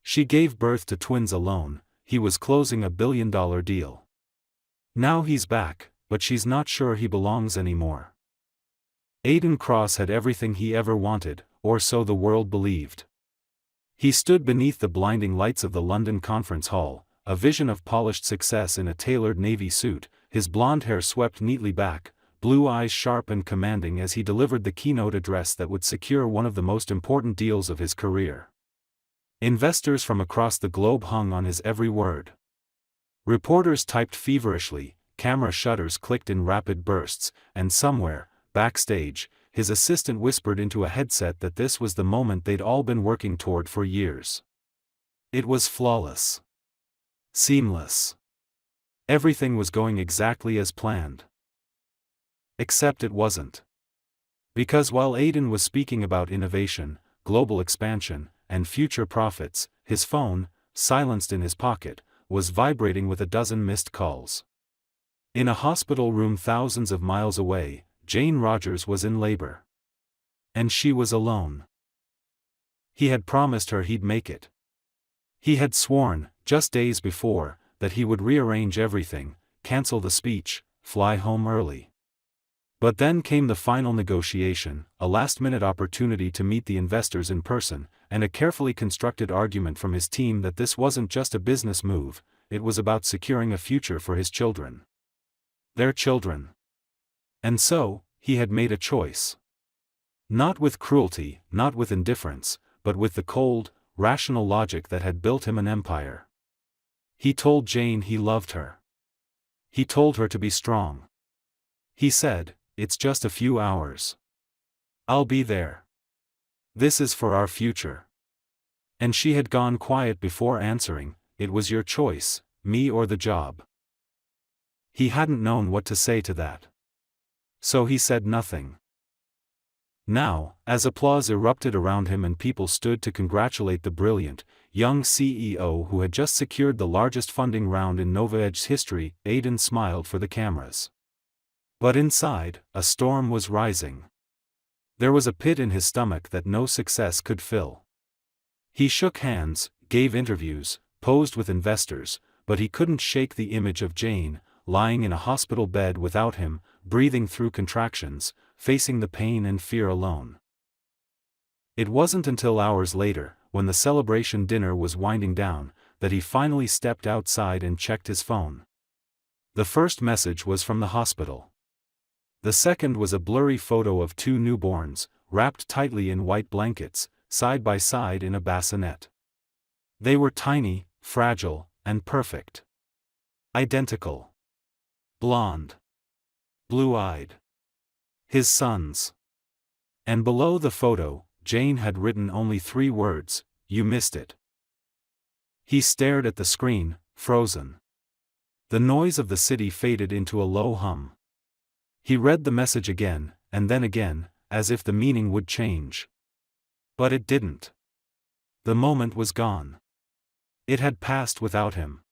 She gave birth to twins alone. He was closing a billion-dollar deal. Now he's back, but she's not sure he belongs anymore. Aidan Cross had everything he ever wanted, or so the world believed. He stood beneath the blinding lights of the London Conference Hall, a vision of polished success in a tailored navy suit, his blonde hair swept neatly back, blue eyes sharp and commanding as he delivered the keynote address that would secure one of the most important deals of his career. Investors from across the globe hung on his every word. Reporters typed feverishly, camera shutters clicked in rapid bursts, and somewhere, backstage, his assistant whispered into a headset that this was the moment they'd all been working toward for years. It was flawless. Seamless. Everything was going exactly as planned. Except it wasn't. Because while Aidan was speaking about innovation, global expansion, and future profits, his phone, silenced in his pocket, was vibrating with a dozen missed calls. In a hospital room thousands of miles away, Jane Rogers was in labor. And she was alone. He had promised her he'd make it. He had sworn, just days before, that he would rearrange everything, cancel the speech, fly home early. But then came the final negotiation, a last-minute opportunity to meet the investors in person, and a carefully constructed argument from his team that this wasn't just a business move, it was about securing a future for his children. Their children. And so, he had made a choice. Not with cruelty, not with indifference, but with the cold, rational logic that had built him an empire. He told Jane he loved her. He told her to be strong. He said, "It's just a few hours. I'll be there. This is for our future." And she had gone quiet before answering, "It was your choice, me or the job." He hadn't known what to say to that. So he said nothing. Now, as applause erupted around him and people stood to congratulate the brilliant, young CEO who had just secured the largest funding round in NovaEdge's history, Aidan smiled for the cameras. But inside, a storm was rising. There was a pit in his stomach that no success could fill. He shook hands, gave interviews, posed with investors, but he couldn't shake the image of Jane, lying in a hospital bed without him, breathing through contractions, facing the pain and fear alone. It wasn't until hours later, when the celebration dinner was winding down, that he finally stepped outside and checked his phone. The first message was from the hospital. The second was a blurry photo of two newborns, wrapped tightly in white blankets, side by side in a bassinet. They were tiny, fragile, and perfect. Identical. Blonde. Blue-eyed. His sons. And below the photo, Jane had written only 3 words, "You missed it." He stared at the screen, frozen. The noise of the city faded into a low hum. He read the message again, and then again, as if the meaning would change. But it didn't. The moment was gone. It had passed without him.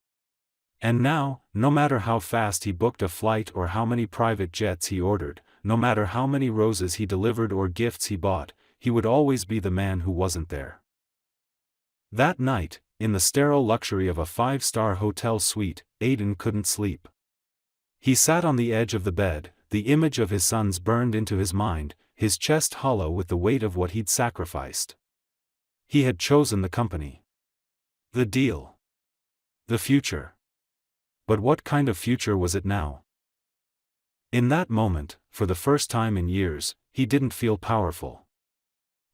And now, no matter how fast he booked a flight or how many private jets he ordered, no matter how many roses he delivered or gifts he bought, he would always be the man who wasn't there. That night, in the sterile luxury of a 5-star hotel suite, Aidan couldn't sleep. He sat on the edge of the bed, the image of his sons burned into his mind, his chest hollow with the weight of what he'd sacrificed. He had chosen the company. The deal. The future. But what kind of future was it now? In that moment, for the first time in years, he didn't feel powerful.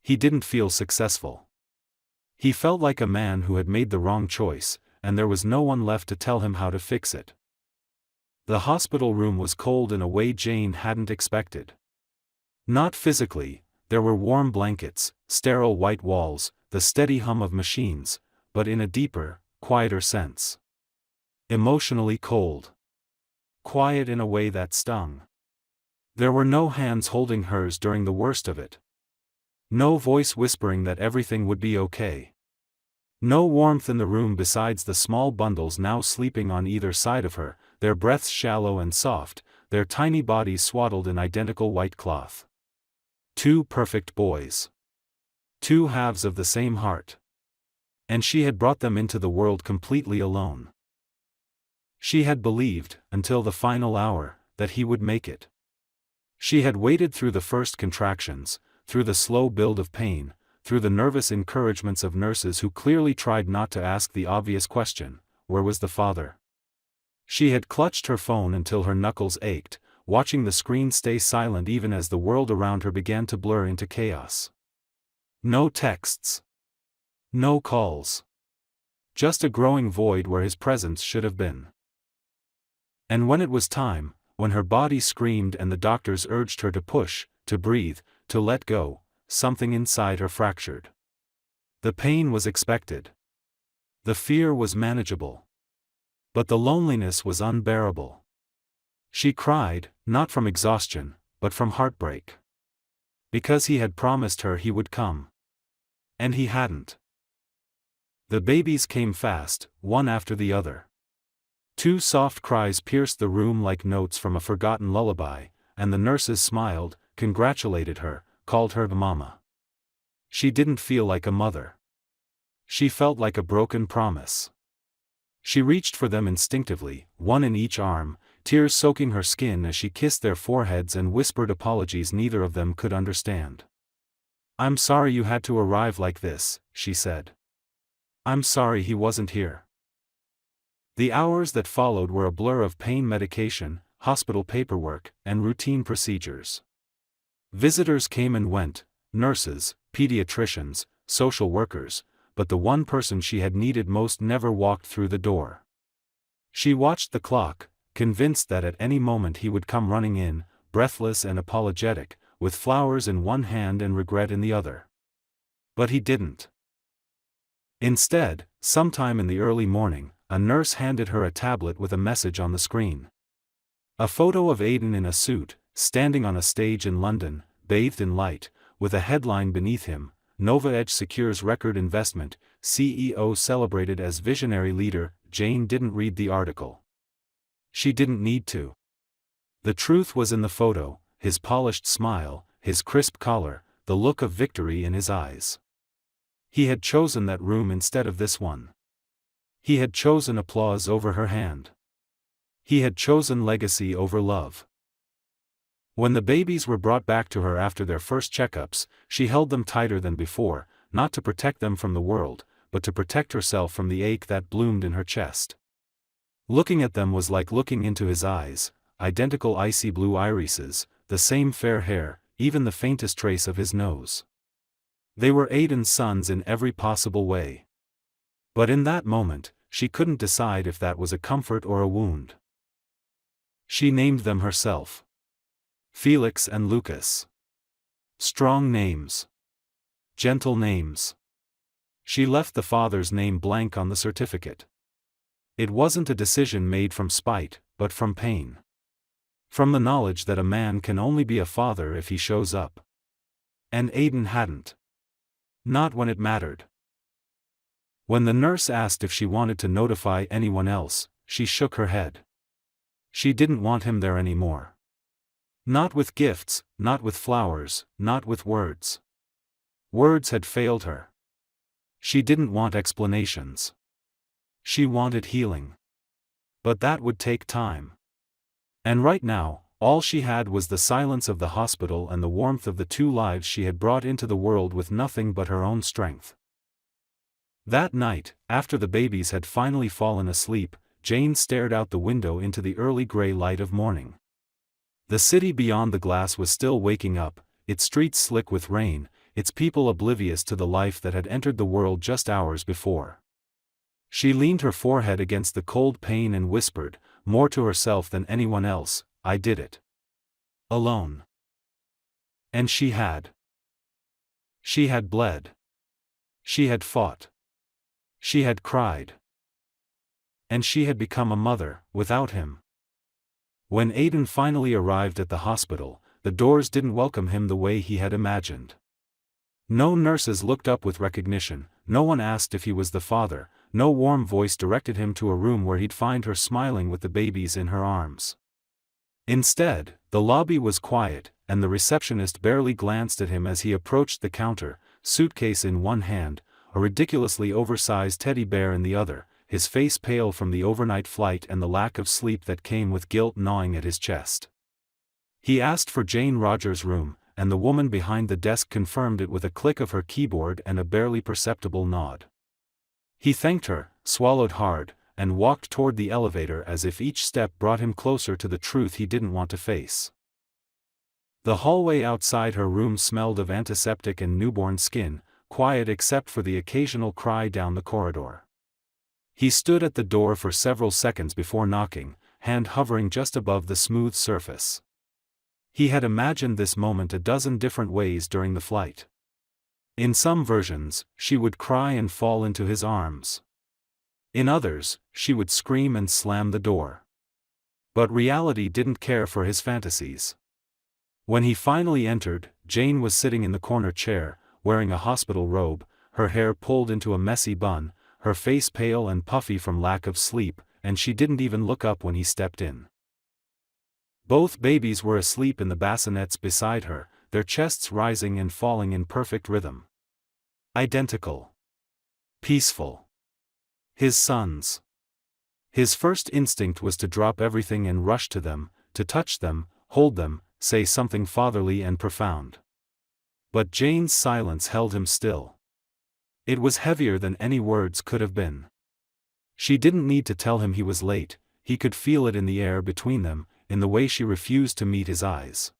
He didn't feel successful. He felt like a man who had made the wrong choice, and there was no one left to tell him how to fix it. The hospital room was cold in a way Jane hadn't expected. Not physically, there were warm blankets, sterile white walls, the steady hum of machines, but in a deeper, quieter sense. Emotionally cold. Quiet in a way that stung. There were no hands holding hers during the worst of it. No voice whispering that everything would be okay. No warmth in the room besides the small bundles now sleeping on either side of her, their breaths shallow and soft, their tiny bodies swaddled in identical white cloth. 2 perfect boys. 2 halves of the same heart. And she had brought them into the world completely alone. She had believed, until the final hour, that he would make it. She had waited through the first contractions, through the slow build of pain, through the nervous encouragements of nurses who clearly tried not to ask the obvious question, where was the father? She had clutched her phone until her knuckles ached, watching the screen stay silent even as the world around her began to blur into chaos. No texts. No calls. Just a growing void where his presence should have been. And when it was time, when her body screamed and the doctors urged her to push, to breathe, to let go, something inside her fractured. The pain was expected. The fear was manageable. But the loneliness was unbearable. She cried, not from exhaustion, but from heartbreak. Because he had promised her he would come. And he hadn't. The babies came fast, one after the other. 2 soft cries pierced the room like notes from a forgotten lullaby, and the nurses smiled, congratulated her, called her mama. She didn't feel like a mother. She felt like a broken promise. She reached for them instinctively, one in each arm, tears soaking her skin as she kissed their foreheads and whispered apologies neither of them could understand. "I'm sorry you had to arrive like this," she said. "I'm sorry he wasn't here." The hours that followed were a blur of pain medication, hospital paperwork, and routine procedures. Visitors came and went, nurses, pediatricians, social workers, but the one person she had needed most never walked through the door. She watched the clock, convinced that at any moment he would come running in, breathless and apologetic, with flowers in one hand and regret in the other. But he didn't. Instead, sometime in the early morning, a nurse handed her a tablet with a message on the screen. A photo of Aiden in a suit, standing on a stage in London, bathed in light, with a headline beneath him, Nova Edge secures record investment, CEO celebrated as visionary leader. Jane didn't read the article. She didn't need to. The truth was in the photo, his polished smile, his crisp collar, the look of victory in his eyes. He had chosen that room instead of this one. He had chosen applause over her hand. He had chosen legacy over love. When the babies were brought back to her after their first checkups, she held them tighter than before, not to protect them from the world, but to protect herself from the ache that bloomed in her chest. Looking at them was like looking into his eyes, identical icy blue irises, the same fair hair, even the faintest trace of his nose. They were Aiden's sons in every possible way. But in that moment, she couldn't decide if that was a comfort or a wound. She named them herself. Felix and Lucas. Strong names. Gentle names. She left the father's name blank on the certificate. It wasn't a decision made from spite, but from pain. From the knowledge that a man can only be a father if he shows up. And Aiden hadn't. Not when it mattered. When the nurse asked if she wanted to notify anyone else, she shook her head. She didn't want him there anymore. Not with gifts, not with flowers, not with words. Words had failed her. She didn't want explanations. She wanted healing. But that would take time. And right now, all she had was the silence of the hospital and the warmth of the 2 lives she had brought into the world with nothing but her own strength. That night, after the babies had finally fallen asleep, Jane stared out the window into the early gray light of morning. The city beyond the glass was still waking up, its streets slick with rain, its people oblivious to the life that had entered the world just hours before. She leaned her forehead against the cold pane and whispered, more to herself than anyone else, "I did it. Alone." And she had. She had bled. She had fought. She had cried. And she had become a mother, without him. When Aiden finally arrived at the hospital, the doors didn't welcome him the way he had imagined. No nurses looked up with recognition, no one asked if he was the father, no warm voice directed him to a room where he'd find her smiling with the babies in her arms. Instead, the lobby was quiet, and the receptionist barely glanced at him as he approached the counter, suitcase in one hand, a ridiculously oversized teddy bear in the other, his face pale from the overnight flight and the lack of sleep that came with guilt gnawing at his chest. He asked for Jane Rogers' room, and the woman behind the desk confirmed it with a click of her keyboard and a barely perceptible nod. He thanked her, swallowed hard, and walked toward the elevator as if each step brought him closer to the truth he didn't want to face. The hallway outside her room smelled of antiseptic and newborn skin, quiet except for the occasional cry down the corridor. He stood at the door for several seconds before knocking, hand hovering just above the smooth surface. He had imagined this moment a dozen different ways during the flight. In some versions, she would cry and fall into his arms. In others, she would scream and slam the door. But reality didn't care for his fantasies. When he finally entered, Jane was sitting in the corner chair, wearing a hospital robe, her hair pulled into a messy bun, her face pale and puffy from lack of sleep, and she didn't even look up when he stepped in. Both babies were asleep in the bassinets beside her, their chests rising and falling in perfect rhythm. Identical. Peaceful. His sons. His first instinct was to drop everything and rush to them, to touch them, hold them, say something fatherly and profound. But Jane's silence held him still. It was heavier than any words could have been. She didn't need to tell him he was late, he could feel it in the air between them, in the way she refused to meet his eyes.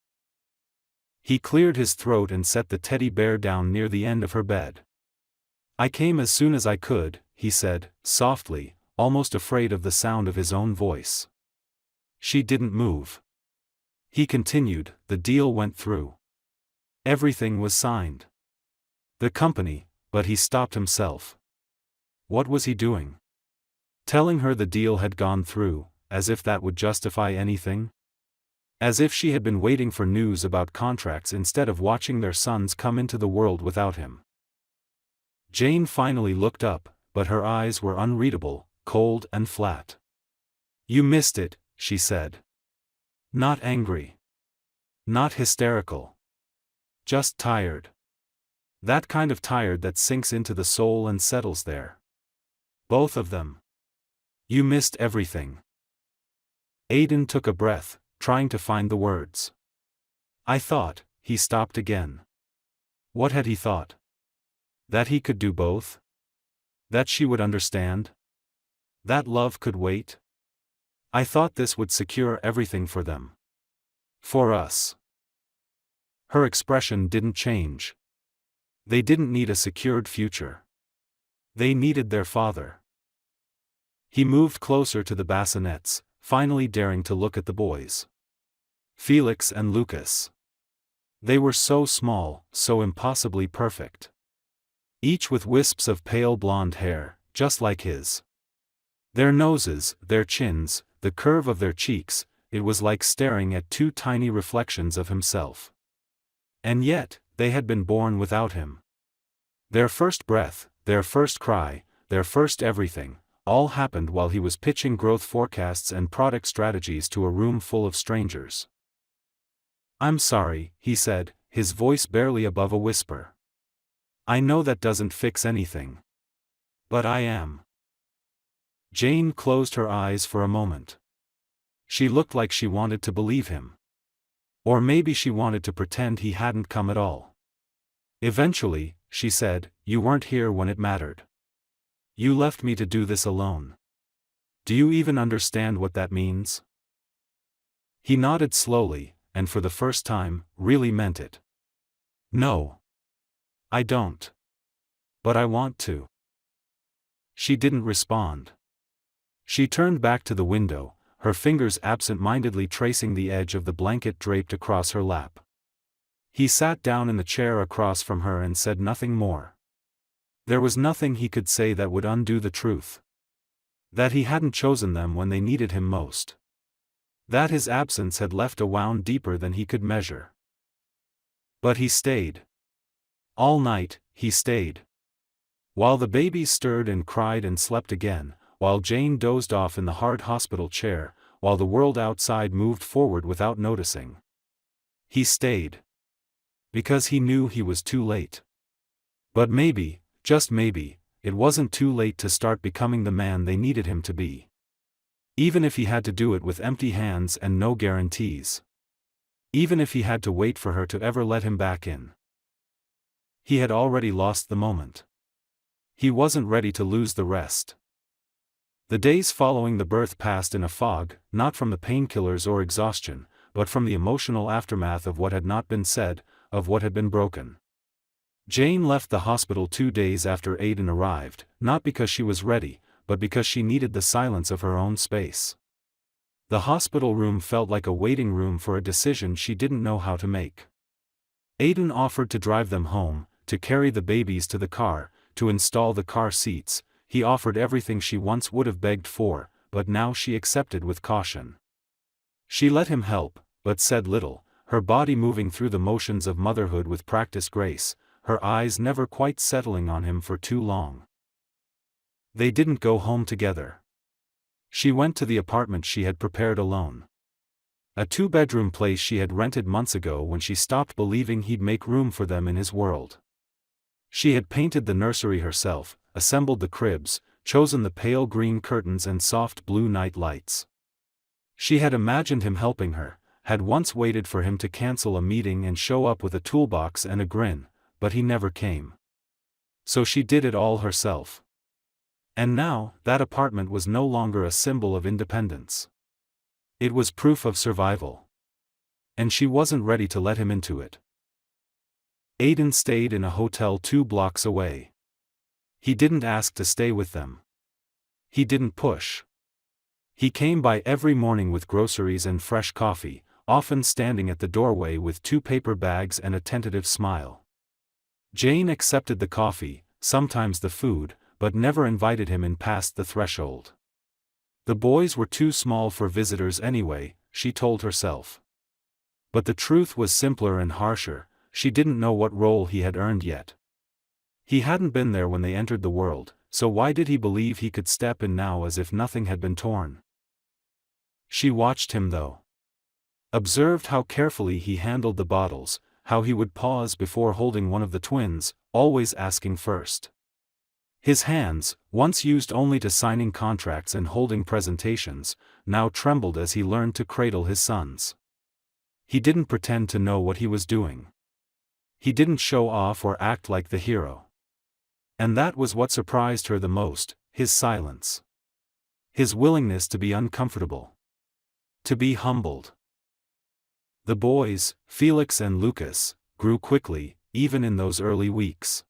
He cleared his throat and set the teddy bear down near the end of her bed. "I came as soon as I could," he said, softly, almost afraid of the sound of his own voice. She didn't move. He continued, "The deal went through. Everything was signed. The company," but he stopped himself. What was he doing? Telling her the deal had gone through, as if that would justify anything? As if she had been waiting for news about contracts instead of watching their sons come into the world without him. Jane finally looked up, but her eyes were unreadable, cold and flat. "You missed it," she said. Not angry. Not hysterical. Just tired. That kind of tired that sinks into the soul and settles there. Both of them. You missed everything. Aiden took a breath, trying to find the words. "I thought," he stopped again. What had he thought? That he could do both? That she would understand? That love could wait? "I thought this would secure everything for them. For us." Her expression didn't change. They didn't need a secured future. They needed their father. He moved closer to the bassinets, finally daring to look at the boys. Felix and Lucas. They were so small, so impossibly perfect. Each with wisps of pale blonde hair, just like his. Their noses, their chins, the curve of their cheeks, it was like staring at two tiny reflections of himself. And yet, they had been born without him. Their first breath, their first cry, their first everything, all happened while he was pitching growth forecasts and product strategies to a room full of strangers. "I'm sorry," he said, his voice barely above a whisper. "I know that doesn't fix anything. But I am." Jane closed her eyes for a moment. She looked like she wanted to believe him. Or maybe she wanted to pretend he hadn't come at all. Eventually, she said, "You weren't here when it mattered. You left me to do this alone. Do you even understand what that means?" He nodded slowly, and for the first time, really meant it. "No. I don't. But I want to." She didn't respond. She turned back to the window, her fingers absent-mindedly tracing the edge of the blanket draped across her lap. He sat down in the chair across from her and said nothing more. There was nothing he could say that would undo the truth. That he hadn't chosen them when they needed him most. That his absence had left a wound deeper than he could measure. But he stayed. All night, he stayed. While the babies stirred and cried and slept again, while Jane dozed off in the hard hospital chair, while the world outside moved forward without noticing. He stayed. Because he knew he was too late. But maybe, just maybe, it wasn't too late to start becoming the man they needed him to be. Even if he had to do it with empty hands and no guarantees. Even if he had to wait for her to ever let him back in. He had already lost the moment. He wasn't ready to lose the rest. The days following the birth passed in a fog, not from the painkillers or exhaustion, but from the emotional aftermath of what had not been said, of what had been broken. Jane left the hospital 2 days after Aiden arrived, not because she was ready, but because she needed the silence of her own space. The hospital room felt like a waiting room for a decision she didn't know how to make. Aiden offered to drive them home, to carry the babies to the car, to install the car seats. He offered everything she once would have begged for, but now she accepted with caution. She let him help, but said little, her body moving through the motions of motherhood with practiced grace, her eyes never quite settling on him for too long. They didn't go home together. She went to the apartment she had prepared alone. A 2-bedroom place she had rented months ago when she stopped believing he'd make room for them in his world. She had painted the nursery herself, assembled the cribs, chosen the pale green curtains and soft blue night lights. She had imagined him helping her, had once waited for him to cancel a meeting and show up with a toolbox and a grin, but he never came. So she did it all herself. And now, that apartment was no longer a symbol of independence. It was proof of survival. And she wasn't ready to let him into it. Aiden stayed in a hotel 2 blocks away. He didn't ask to stay with them. He didn't push. He came by every morning with groceries and fresh coffee, often standing at the doorway with 2 paper bags and a tentative smile. Jane accepted the coffee, sometimes the food, but never invited him in past the threshold. The boys were too small for visitors anyway, she told herself. But the truth was simpler and harsher, she didn't know what role he had earned yet. He hadn't been there when they entered the world, so why did he believe he could step in now as if nothing had been torn? She watched him though. Observed how carefully he handled the bottles, how he would pause before holding one of the twins, always asking first. His hands, once used only to signing contracts and holding presentations, now trembled as he learned to cradle his sons. He didn't pretend to know what he was doing. He didn't show off or act like the hero. And that was what surprised her the most, his silence. His willingness to be uncomfortable. To be humbled. The boys, Felix and Lucas, grew quickly, even in those early weeks.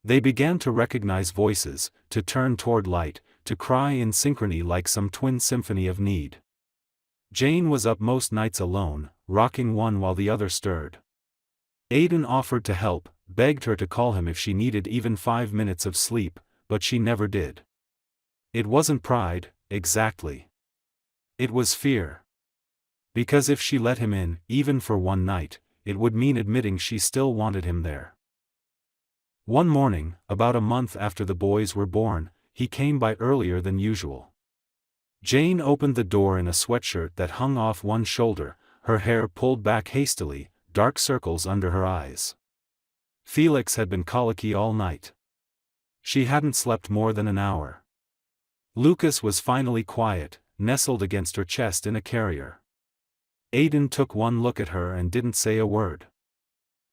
They began to recognize voices, to turn toward light, to cry in synchrony like some twin symphony of need. Jane was up most nights alone, rocking one while the other stirred. Aiden offered to help, begged her to call him if she needed even 5 minutes of sleep, but she never did. It wasn't pride, exactly. It was fear. Because if she let him in, even for one night, it would mean admitting she still wanted him there. One morning, about a month after the boys were born, he came by earlier than usual. Jane opened the door in a sweatshirt that hung off one shoulder, her hair pulled back hastily, dark circles under her eyes. Felix had been colicky all night. She hadn't slept more than an hour. Lucas was finally quiet, nestled against her chest in a carrier. Aiden took one look at her and didn't say a word.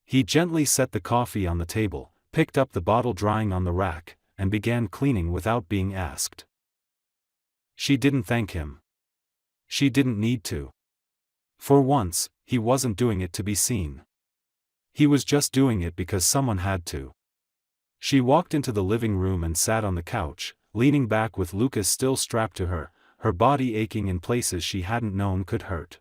He gently set the coffee on the table, picked up the bottle drying on the rack, and began cleaning without being asked. She didn't thank him. She didn't need to. For once, he wasn't doing it to be seen. He was just doing it because someone had to. She walked into the living room and sat on the couch, leaning back with Lucas still strapped to her, her body aching in places she hadn't known could hurt.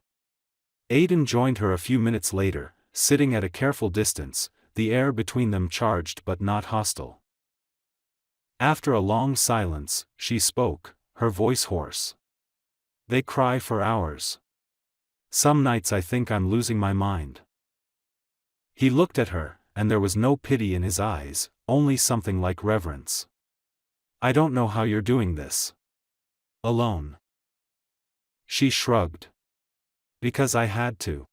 Aiden joined her a few minutes later, sitting at a careful distance, the air between them charged but not hostile. After a long silence, she spoke, her voice hoarse. They cry for hours. Some nights I think I'm losing my mind. He looked at her, and there was no pity in his eyes, only something like reverence. I don't know how you're doing this. Alone. She shrugged. Because I had to.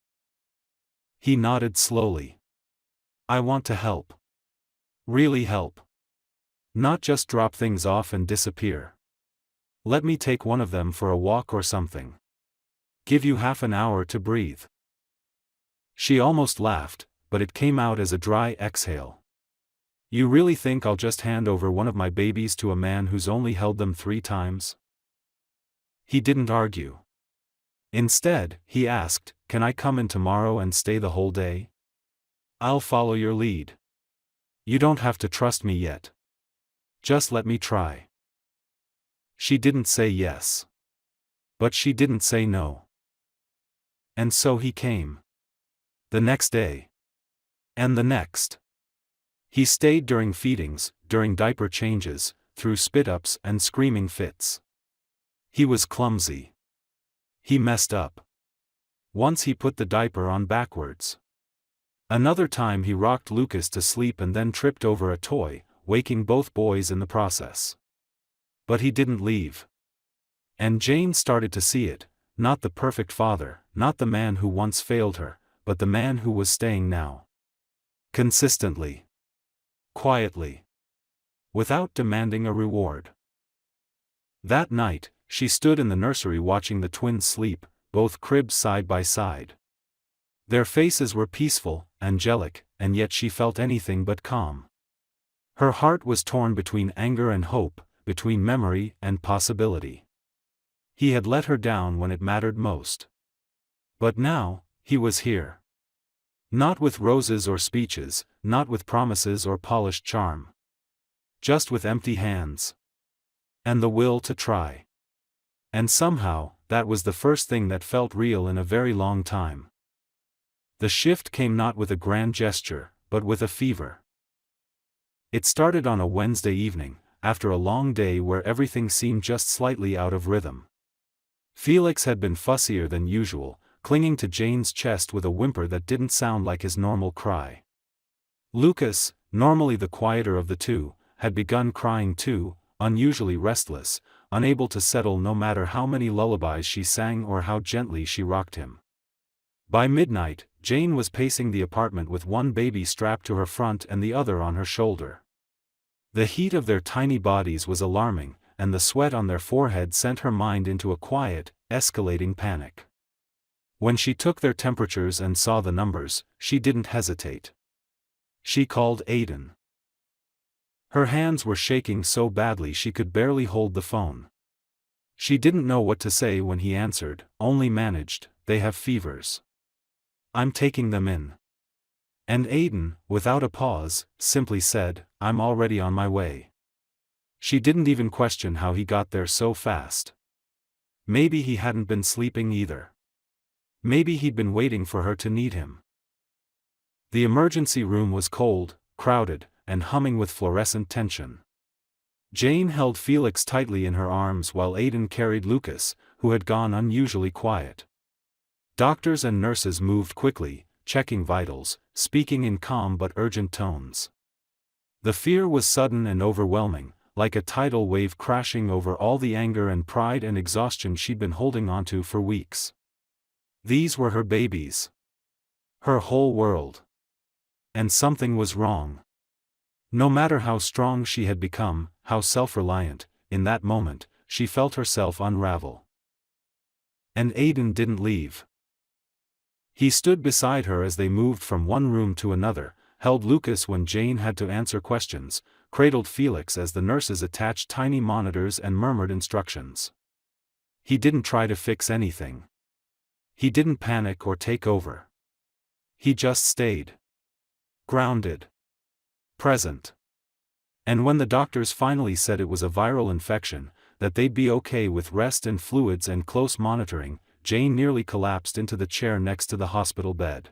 He nodded slowly. I want to help. Really help. Not just drop things off and disappear. Let me take one of them for a walk or something. Give you half an hour to breathe. She almost laughed, but it came out as a dry exhale. You really think I'll just hand over one of my babies to a man who's only held them 3 times? He didn't argue. Instead, he asked, can I come in tomorrow and stay the whole day? I'll follow your lead. You don't have to trust me yet. Just let me try. She didn't say yes. But she didn't say no. And so he came. The next day. And the next. He stayed during feedings, during diaper changes, through spit-ups and screaming fits. He was clumsy. He messed up. Once he put the diaper on backwards. Another time he rocked Lucas to sleep and then tripped over a toy, waking both boys in the process. But he didn't leave. And Jane started to see it, not the perfect father, not the man who once failed her, but the man who was staying now. Consistently. Quietly. Without demanding a reward. That night, she stood in the nursery watching the twins sleep, both cribs side by side. Their faces were peaceful, angelic, and yet she felt anything but calm. Her heart was torn between anger and hope, between memory and possibility. He had let her down when it mattered most. But now, he was here. Not with roses or speeches, not with promises or polished charm. Just with empty hands. And the will to try. And somehow, that was the first thing that felt real in a very long time. The shift came not with a grand gesture, but with a fever. It started on a Wednesday evening, after a long day where everything seemed just slightly out of rhythm. Felix had been fussier than usual, clinging to Jane's chest with a whimper that didn't sound like his normal cry. Lucas, normally the quieter of the two, had begun crying too, unusually restless, unable to settle no matter how many lullabies she sang or how gently she rocked him. By midnight, Jane was pacing the apartment with one baby strapped to her front and the other on her shoulder. The heat of their tiny bodies was alarming, and the sweat on their forehead sent her mind into a quiet, escalating panic. When she took their temperatures and saw the numbers, she didn't hesitate. She called Aiden. Her hands were shaking so badly she could barely hold the phone. She didn't know what to say when he answered, only managed, "They have fevers. I'm taking them in." And Aiden, without a pause, simply said, "I'm already on my way." She didn't even question how he got there so fast. Maybe he hadn't been sleeping either. Maybe he'd been waiting for her to need him. The emergency room was cold, crowded, and humming with fluorescent tension. Jane held Felix tightly in her arms while Aiden carried Lucas, who had gone unusually quiet. Doctors and nurses moved quickly, checking vitals, speaking in calm but urgent tones. The fear was sudden and overwhelming, like a tidal wave crashing over all the anger and pride and exhaustion she'd been holding onto for weeks. These were her babies. Her whole world. And something was wrong. No matter how strong she had become, how self-reliant, in that moment, she felt herself unravel. And Aiden didn't leave. He stood beside her as they moved from one room to another, held Lucas when Jane had to answer questions, cradled Felix as the nurses attached tiny monitors and murmured instructions. He didn't try to fix anything. He didn't panic or take over. He just stayed. Grounded. Present. And when the doctors finally said it was a viral infection, that they'd be okay with rest and fluids and close monitoring, Jane nearly collapsed into the chair next to the hospital bed.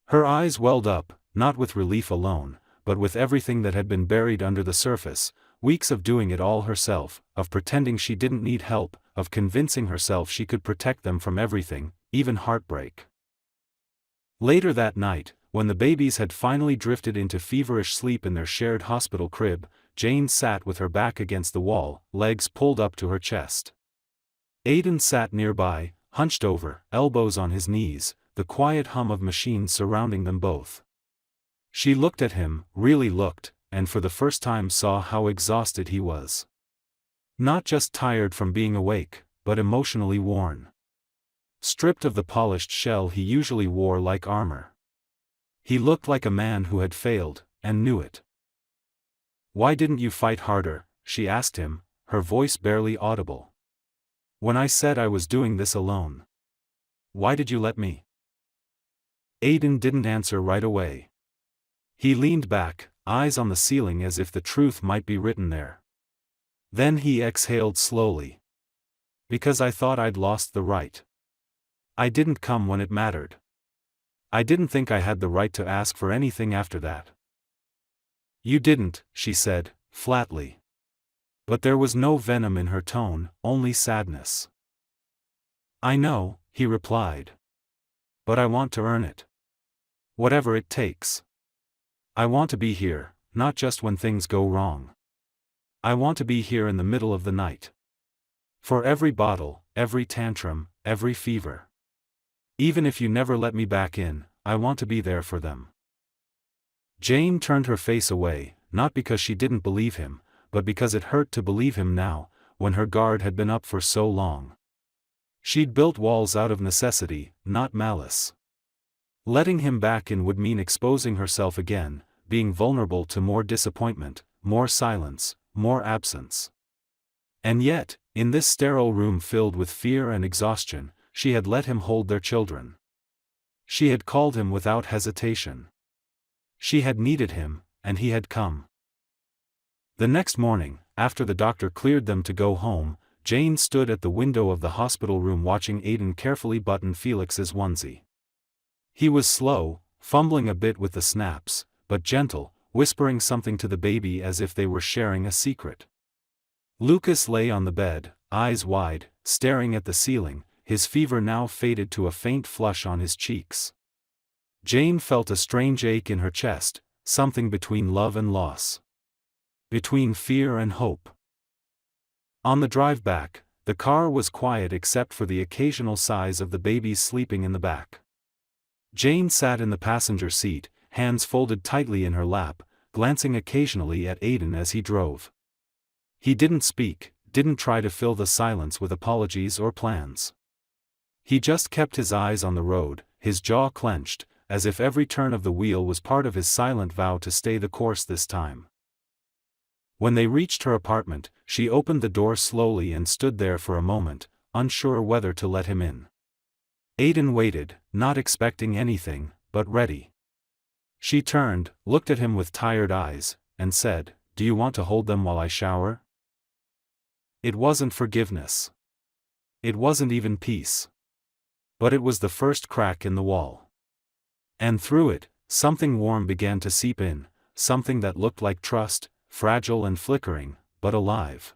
Her eyes welled up, not with relief alone, but with everything that had been buried under the surface, weeks of doing it all herself, of pretending she didn't need help, of convincing herself she could protect them from everything, even heartbreak. Later that night, when the babies had finally drifted into feverish sleep in their shared hospital crib, Jane sat with her back against the wall, legs pulled up to her chest. Aiden sat nearby, hunched over, elbows on his knees, the quiet hum of machines surrounding them both. She looked at him, really looked, and for the first time saw how exhausted he was. Not just tired from being awake, but emotionally worn. Stripped of the polished shell he usually wore like armor. He looked like a man who had failed, and knew it. "Why didn't you fight harder?" she asked him, her voice barely audible. "When I said I was doing this alone. Why did you let me?" Aiden didn't answer right away. He leaned back, eyes on the ceiling as if the truth might be written there. Then he exhaled slowly. "Because I thought I'd lost the right. I didn't come when it mattered. I didn't think I had the right to ask for anything after that." "You didn't," she said, flatly. But there was no venom in her tone, only sadness. "I know," he replied. "But I want to earn it. Whatever it takes. I want to be here, not just when things go wrong. I want to be here in the middle of the night. For every bottle, every tantrum, every fever. Even if you never let me back in, I want to be there for them." Jane turned her face away, not because she didn't believe him, but because it hurt to believe him now, when her guard had been up for so long. She'd built walls out of necessity, not malice. Letting him back in would mean exposing herself again, being vulnerable to more disappointment, more silence, more absence. And yet, in this sterile room filled with fear and exhaustion, she had let him hold their children. She had called him without hesitation. She had needed him, and he had come. The next morning, after the doctor cleared them to go home, Jane stood at the window of the hospital room watching Aiden carefully button Felix's onesie. He was slow, fumbling a bit with the snaps, but gentle, whispering something to the baby as if they were sharing a secret. Lucas lay on the bed, eyes wide, staring at the ceiling, his fever now faded to a faint flush on his cheeks. Jane felt a strange ache in her chest, something between love and loss. Between fear and hope. On the drive back, the car was quiet except for the occasional sighs of the babies sleeping in the back. Jane sat in the passenger seat, hands folded tightly in her lap, glancing occasionally at Aiden as he drove. He didn't speak, didn't try to fill the silence with apologies or plans. He just kept his eyes on the road, his jaw clenched, as if every turn of the wheel was part of his silent vow to stay the course this time. When they reached her apartment, she opened the door slowly and stood there for a moment, unsure whether to let him in. Aiden waited, not expecting anything, but ready. She turned, looked at him with tired eyes, and said, "Do you want to hold them while I shower?" It wasn't forgiveness. It wasn't even peace. But it was the first crack in the wall. And through it, something warm began to seep in, something that looked like trust, fragile and flickering, but alive.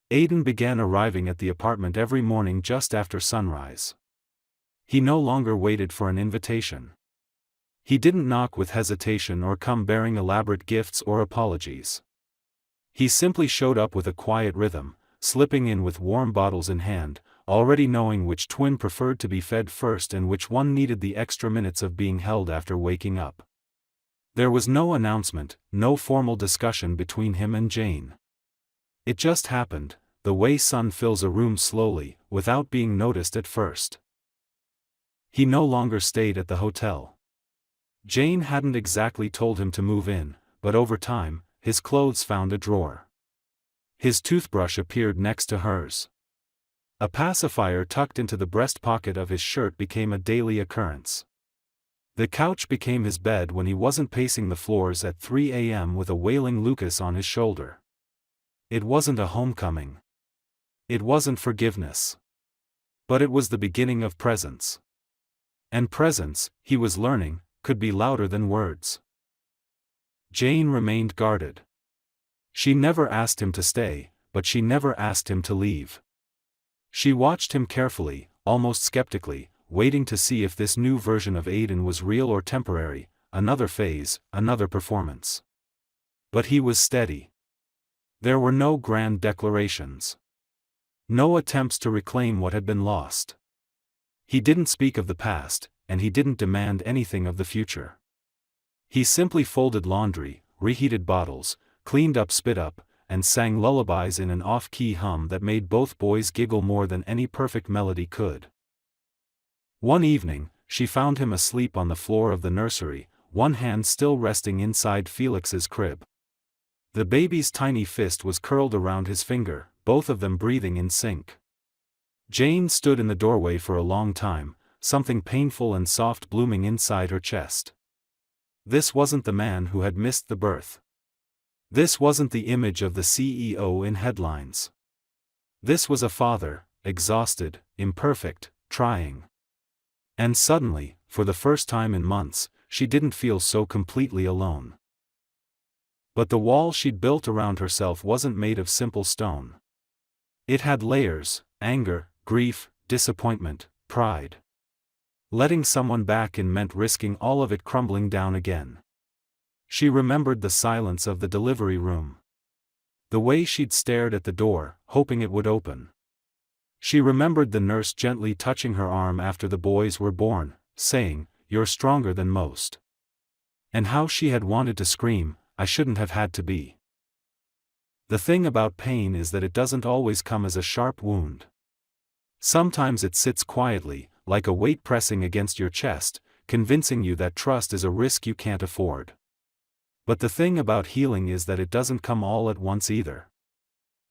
Aiden began arriving at the apartment every morning just after sunrise. He no longer waited for an invitation. He didn't knock with hesitation or come bearing elaborate gifts or apologies. He simply showed up with a quiet rhythm, slipping in with warm bottles in hand, already knowing which twin preferred to be fed first and which one needed the extra minutes of being held after waking up. There was no announcement, no formal discussion between him and Jane. It just happened, the way sun fills a room slowly, without being noticed at first. He no longer stayed at the hotel. Jane hadn't exactly told him to move in, but over time, his clothes found a drawer. His toothbrush appeared next to hers. A pacifier tucked into the breast pocket of his shirt became a daily occurrence. The couch became his bed when he wasn't pacing the floors at 3 a.m. with a wailing Lucas on his shoulder. It wasn't a homecoming. It wasn't forgiveness. But it was the beginning of presence. And presence, he was learning, could be louder than words. Jane remained guarded. She never asked him to stay, but she never asked him to leave. She watched him carefully, almost skeptically, waiting to see if this new version of Aiden was real or temporary, another phase, another performance. But he was steady. There were no grand declarations. No attempts to reclaim what had been lost. He didn't speak of the past, and he didn't demand anything of the future. He simply folded laundry, reheated bottles, cleaned up spit up, and sang lullabies in an off-key hum that made both boys giggle more than any perfect melody could. One evening, she found him asleep on the floor of the nursery, one hand still resting inside Felix's crib. The baby's tiny fist was curled around his finger, both of them breathing in sync. Jane stood in the doorway for a long time, something painful and soft blooming inside her chest. This wasn't the man who had missed the birth. This wasn't the image of the CEO in headlines. This was a father, exhausted, imperfect, trying. And suddenly, for the first time in months, she didn't feel so completely alone. But the wall she'd built around herself wasn't made of simple stone. It had layers: anger, grief, disappointment, pride. Letting someone back in meant risking all of it crumbling down again. She remembered the silence of the delivery room. The way she'd stared at the door, hoping it would open. She remembered the nurse gently touching her arm after the boys were born, saying, "You're stronger than most." And how she had wanted to scream, "I shouldn't have had to be." The thing about pain is that it doesn't always come as a sharp wound. Sometimes it sits quietly, like a weight pressing against your chest, convincing you that trust is a risk you can't afford. But the thing about healing is that it doesn't come all at once either.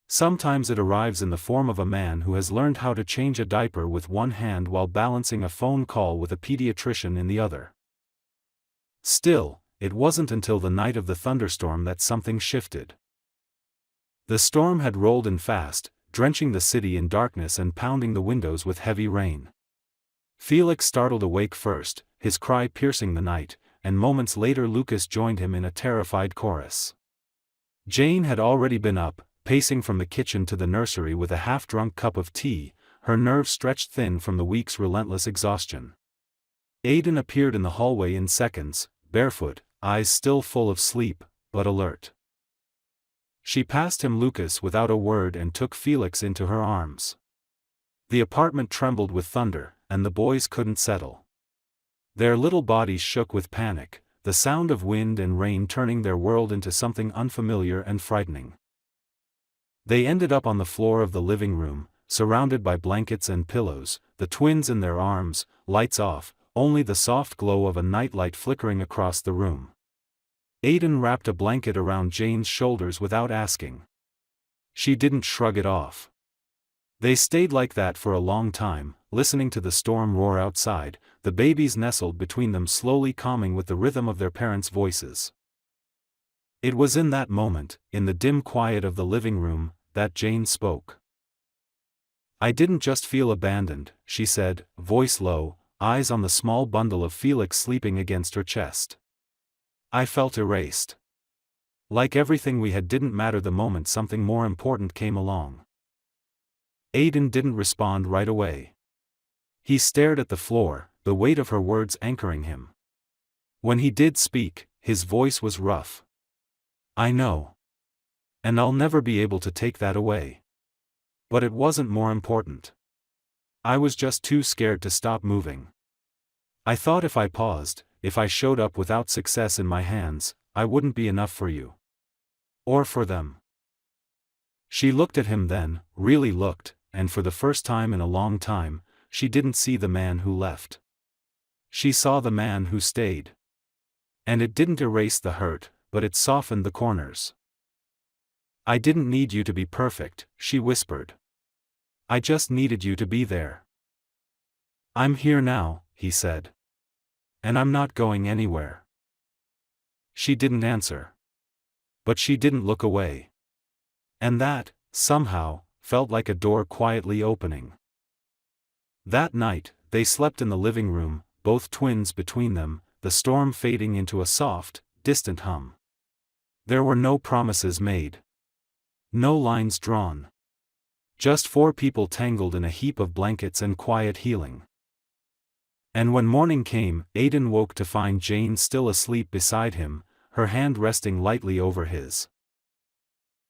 Sometimes it arrives in the form of a man who has learned how to change a diaper with one hand while balancing a phone call with a pediatrician in the other. Still, it wasn't until the night of the thunderstorm that something shifted. The storm had rolled in fast, drenching the city in darkness and pounding the windows with heavy rain. Felix startled awake first, his cry piercing the night, and moments later Lucas joined him in a terrified chorus. Jane had already been up, pacing from the kitchen to the nursery with a half-drunk cup of tea, her nerves stretched thin from the week's relentless exhaustion. Aidan appeared in the hallway in seconds, barefoot, eyes still full of sleep, but alert. She passed him Lucas without a word and took Felix into her arms. The apartment trembled with thunder, and the boys couldn't settle. Their little bodies shook with panic, the sound of wind and rain turning their world into something unfamiliar and frightening. They ended up on the floor of the living room, surrounded by blankets and pillows, the twins in their arms, lights off, only the soft glow of a nightlight flickering across the room. Aidan wrapped a blanket around Jane's shoulders without asking. She didn't shrug it off. They stayed like that for a long time, listening to the storm roar outside, the babies nestled between them slowly calming with the rhythm of their parents' voices. It was in that moment, in the dim quiet of the living room, that Jane spoke. "I didn't just feel abandoned," she said, voice low, eyes on the small bundle of Felix sleeping against her chest. "I felt erased. Like everything we had didn't matter the moment something more important came along." Aidan didn't respond right away. He stared at the floor, the weight of her words anchoring him. When he did speak, his voice was rough. "I know. And I'll never be able to take that away. But it wasn't more important. I was just too scared to stop moving. I thought if I paused, if I showed up without success in my hands, I wouldn't be enough for you. Or for them." She looked at him then, really looked, and for the first time in a long time, she didn't see the man who left. She saw the man who stayed. And it didn't erase the hurt, but it softened the corners. "I didn't need you to be perfect," she whispered. "I just needed you to be there." "I'm here now," he said. "And I'm not going anywhere." She didn't answer. But she didn't look away. And that, somehow, felt like a door quietly opening. That night, they slept in the living room, both twins between them, the storm fading into a soft, distant hum. There were no promises made. No lines drawn. Just four people tangled in a heap of blankets and quiet healing. And when morning came, Aidan woke to find Jane still asleep beside him, her hand resting lightly over his.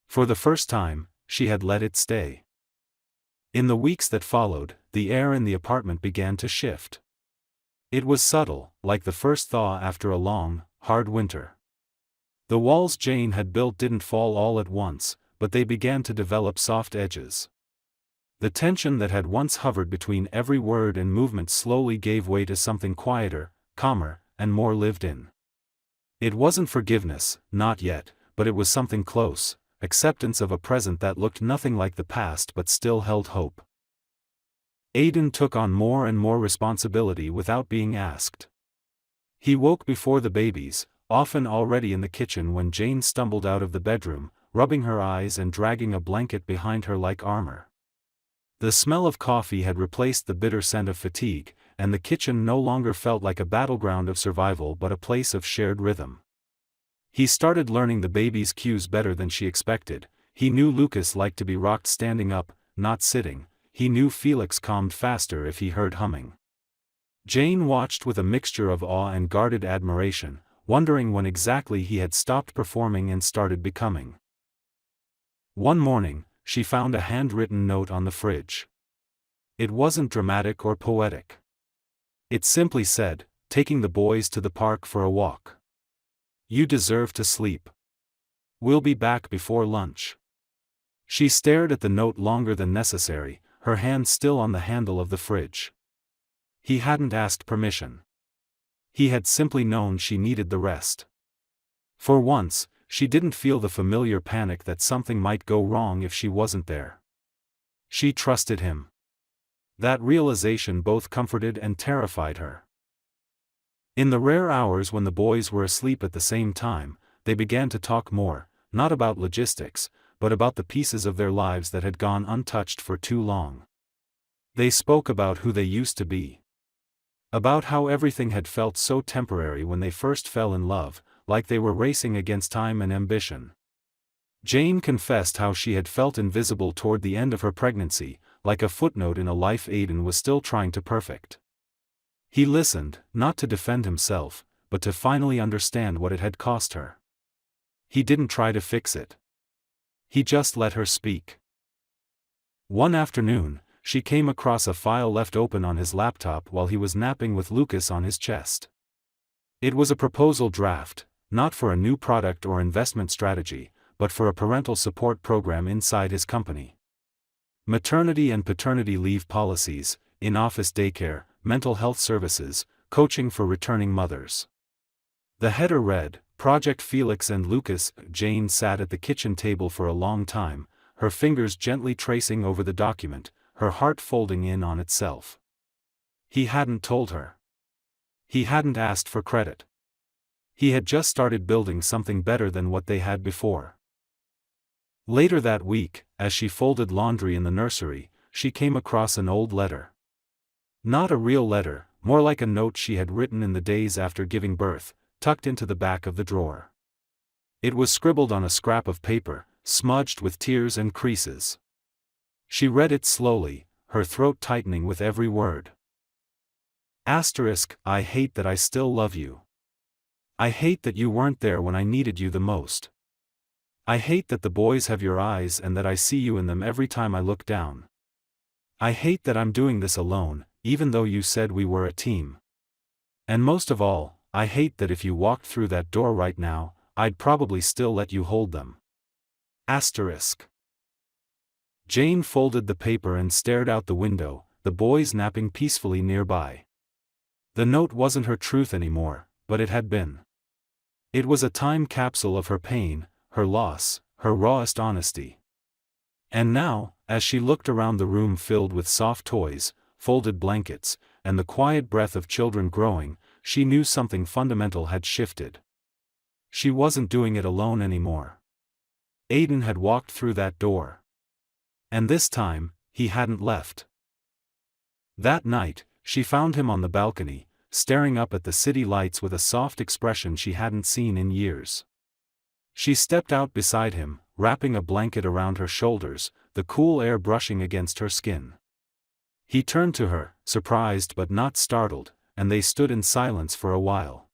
For the first time, she had let it stay. In the weeks that followed, the air in the apartment began to shift. It was subtle, like the first thaw after a long, hard winter. The walls Jane had built didn't fall all at once, but they began to develop soft edges. The tension that had once hovered between every word and movement slowly gave way to something quieter, calmer, and more lived in. It wasn't forgiveness, not yet, but it was something close, acceptance of a present that looked nothing like the past but still held hope. Aidan took on more and more responsibility without being asked. He woke before the babies, often already in the kitchen when Jane stumbled out of the bedroom, rubbing her eyes and dragging a blanket behind her like armor. The smell of coffee had replaced the bitter scent of fatigue, and the kitchen no longer felt like a battleground of survival but a place of shared rhythm. He started learning the baby's cues better than she expected. He knew Lucas liked to be rocked standing up, not sitting. He knew Felix calmed faster if he heard humming. Jane watched with a mixture of awe and guarded admiration, wondering when exactly he had stopped performing and started becoming. One morning, she found a handwritten note on the fridge. It wasn't dramatic or poetic. It simply said, "Taking the boys to the park for a walk. You deserve to sleep. We'll be back before lunch." She stared at the note longer than necessary, her hand still on the handle of the fridge. He hadn't asked permission. He had simply known she needed the rest. For once, she didn't feel the familiar panic that something might go wrong if she wasn't there. She trusted him. That realization both comforted and terrified her. In the rare hours when the boys were asleep at the same time, they began to talk more, not about logistics, but about the pieces of their lives that had gone untouched for too long. They spoke about who they used to be. About how everything had felt so temporary when they first fell in love, like they were racing against time and ambition. Jane confessed how she had felt invisible toward the end of her pregnancy, like a footnote in a life Aidan was still trying to perfect. He listened, not to defend himself, but to finally understand what it had cost her. He didn't try to fix it. He just let her speak. One afternoon, she came across a file left open on his laptop while he was napping with Lucas on his chest. It was a proposal draft, not for a new product or investment strategy, but for a parental support program inside his company. Maternity and paternity leave policies, in-office daycare, mental health services, coaching for returning mothers. The header read, Project Felix and Lucas. Jane sat at the kitchen table for a long time, her fingers gently tracing over the document, her heart folding in on itself. He hadn't told her. He hadn't asked for credit. He had just started building something better than what they had before. Later that week, as she folded laundry in the nursery, she came across an old letter. Not a real letter, more like a note she had written in the days after giving birth, tucked into the back of the drawer. It was scribbled on a scrap of paper, smudged with tears and creases. She read it slowly, her throat tightening with every word. I hate that I still love you. I hate that you weren't there when I needed you the most. I hate that the boys have your eyes and that I see you in them every time I look down. I hate that I'm doing this alone, even though you said we were a team. And most of all, I hate that if you walked through that door right now, I'd probably still let you hold them. Jane folded the paper and stared out the window, the boys napping peacefully nearby. The note wasn't her truth anymore, but it had been. It was a time capsule of her pain, her loss, her rawest honesty. And now, as she looked around the room filled with soft toys, folded blankets, and the quiet breath of children growing, she knew something fundamental had shifted. She wasn't doing it alone anymore. Aidan had walked through that door. And this time, he hadn't left. That night, she found him on the balcony, staring up at the city lights with a soft expression she hadn't seen in years. She stepped out beside him, wrapping a blanket around her shoulders, the cool air brushing against her skin. He turned to her, surprised but not startled, and they stood in silence for a while.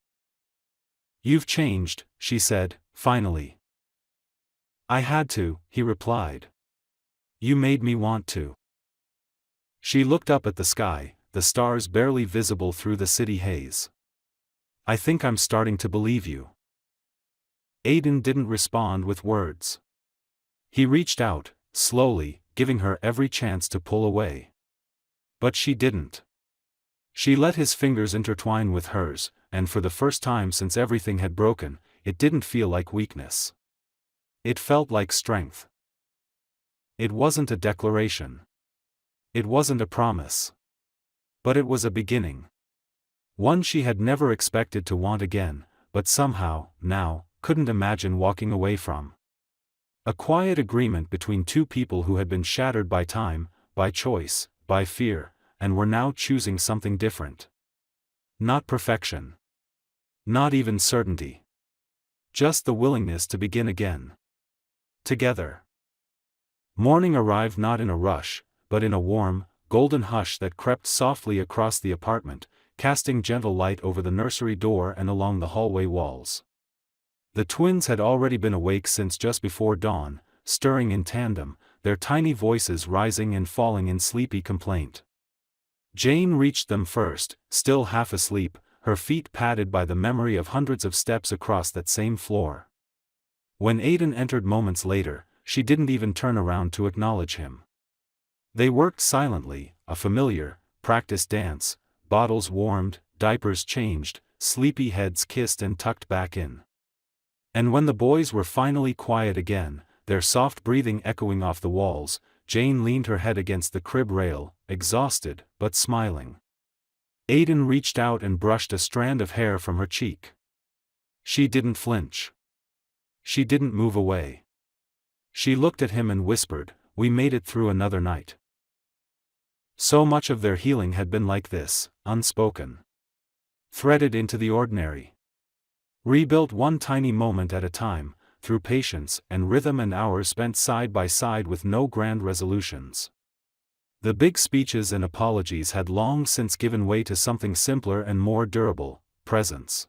"You've changed," she said, finally. "I had to," he replied. "You made me want to." She looked up at the sky, the stars barely visible through the city haze. "I think I'm starting to believe you." Aiden didn't respond with words. He reached out, slowly, giving her every chance to pull away. But she didn't. She let his fingers intertwine with hers, and for the first time since everything had broken, it didn't feel like weakness. It felt like strength. It wasn't a declaration. It wasn't a promise. But it was a beginning. One she had never expected to want again, but somehow, now, couldn't imagine walking away from. A quiet agreement between two people who had been shattered by time, by choice, by fear, and were now choosing something different. Not perfection. Not even certainty. Just the willingness to begin again. Together. Morning arrived not in a rush, but in a warm, golden hush that crept softly across the apartment, casting gentle light over the nursery door and along the hallway walls. The twins had already been awake since just before dawn, stirring in tandem, their tiny voices rising and falling in sleepy complaint. Jane reached them first, still half asleep, her feet padded by the memory of hundreds of steps across that same floor. When Aiden entered moments later, she didn't even turn around to acknowledge him. They worked silently, a familiar, practiced dance, bottles warmed, diapers changed, sleepy heads kissed and tucked back in. And when the boys were finally quiet again, their soft breathing echoing off the walls, Jane leaned her head against the crib rail, exhausted, but smiling. Aiden reached out and brushed a strand of hair from her cheek. She didn't flinch. She didn't move away. She looked at him and whispered, "We made it through another night." So much of their healing had been like this, unspoken. Threaded into the ordinary. Rebuilt one tiny moment at a time, through patience and rhythm and hours spent side by side with no grand resolutions. The big speeches and apologies had long since given way to something simpler and more durable, presence.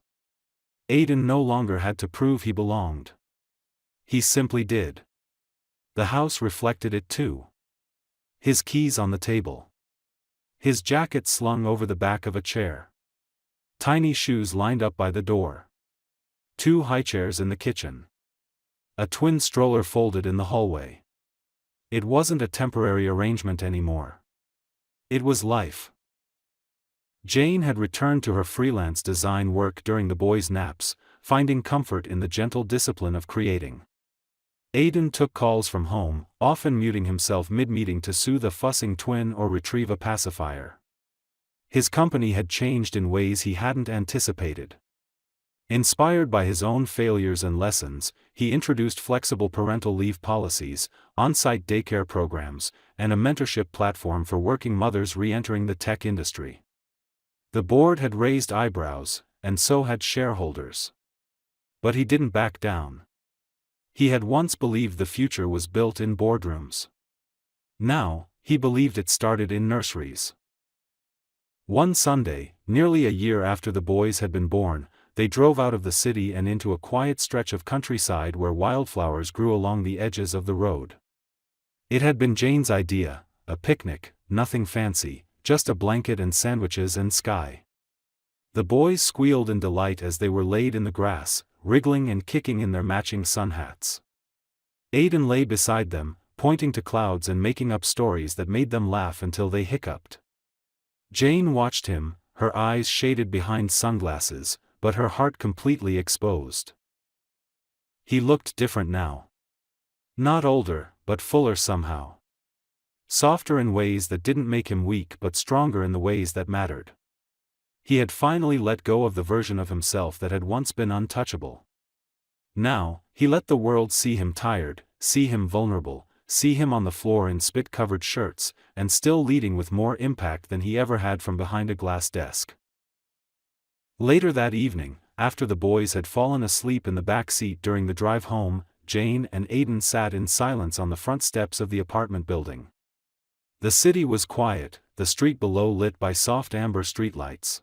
Aiden no longer had to prove he belonged. He simply did. The house reflected it too. His keys on the table. His jacket slung over the back of a chair. Tiny shoes lined up by the door. 2 high chairs in the kitchen. A twin stroller folded in the hallway. It wasn't a temporary arrangement anymore. It was life. Jane had returned to her freelance design work during the boys' naps, finding comfort in the gentle discipline of creating. Aiden took calls from home, often muting himself mid-meeting to soothe a fussing twin or retrieve a pacifier. His company had changed in ways he hadn't anticipated. Inspired by his own failures and lessons, he introduced flexible parental leave policies, on-site daycare programs, and a mentorship platform for working mothers re-entering the tech industry. The board had raised eyebrows, and so had shareholders. But he didn't back down. He had once believed the future was built in boardrooms. Now, he believed it started in nurseries. One Sunday, nearly a year after the boys had been born, they drove out of the city and into a quiet stretch of countryside where wildflowers grew along the edges of the road. It had been Jane's idea, a picnic, nothing fancy, just a blanket and sandwiches and sky. The boys squealed in delight as they were laid in the grass, wriggling and kicking in their matching sun hats. Aiden lay beside them, pointing to clouds and making up stories that made them laugh until they hiccuped. Jane watched him, her eyes shaded behind sunglasses, but her heart completely exposed. He looked different now. Not older, but fuller somehow. Softer in ways that didn't make him weak but stronger in the ways that mattered. He had finally let go of the version of himself that had once been untouchable. Now, he let the world see him tired, see him vulnerable, see him on the floor in spit-covered shirts, and still leading with more impact than he ever had from behind a glass desk. Later that evening, after the boys had fallen asleep in the back seat during the drive home, Jane and Aiden sat in silence on the front steps of the apartment building. The city was quiet, the street below lit by soft amber streetlights.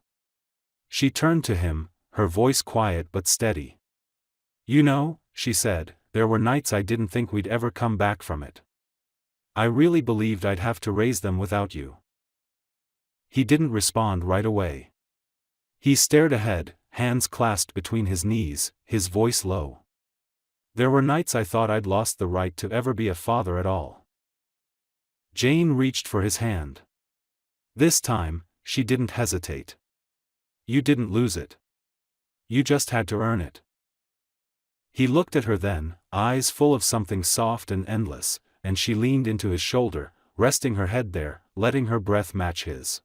She turned to him, her voice quiet but steady. "You know," she said, "there were nights I didn't think we'd ever come back from it. I really believed I'd have to raise them without you." He didn't respond right away. He stared ahead, hands clasped between his knees, his voice low. There were nights I thought I'd lost the right to ever be a father at all. Jane reached for his hand. This time, she didn't hesitate. You didn't lose it. You just had to earn it. He looked at her then, eyes full of something soft and endless, and she leaned into his shoulder, resting her head there, letting her breath match his.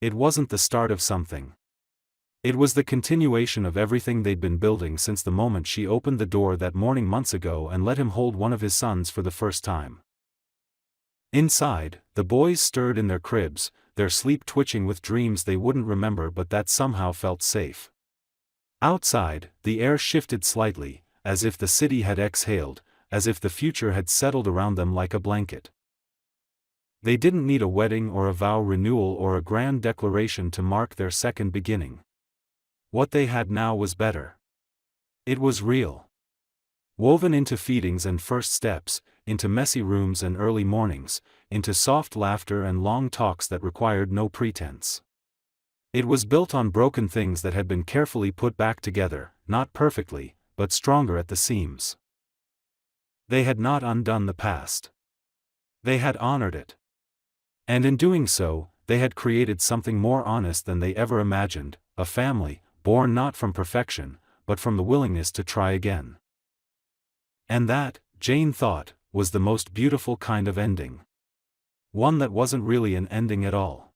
It wasn't the start of something. It was the continuation of everything they'd been building since the moment she opened the door that morning months ago and let him hold one of his sons for the first time. Inside, the boys stirred in their cribs, their sleep twitching with dreams they wouldn't remember but that somehow felt safe. Outside, the air shifted slightly, as if the city had exhaled, as if the future had settled around them like a blanket. They didn't need a wedding or a vow renewal or a grand declaration to mark their second beginning. What they had now was better. It was real. Woven into feedings and first steps, into messy rooms and early mornings, into soft laughter and long talks that required no pretense. It was built on broken things that had been carefully put back together, not perfectly, but stronger at the seams. They had not undone the past. They had honored it. And in doing so, they had created something more honest than they ever imagined, a family, born not from perfection, but from the willingness to try again. And that, Jane thought, was the most beautiful kind of ending. One that wasn't really an ending at all.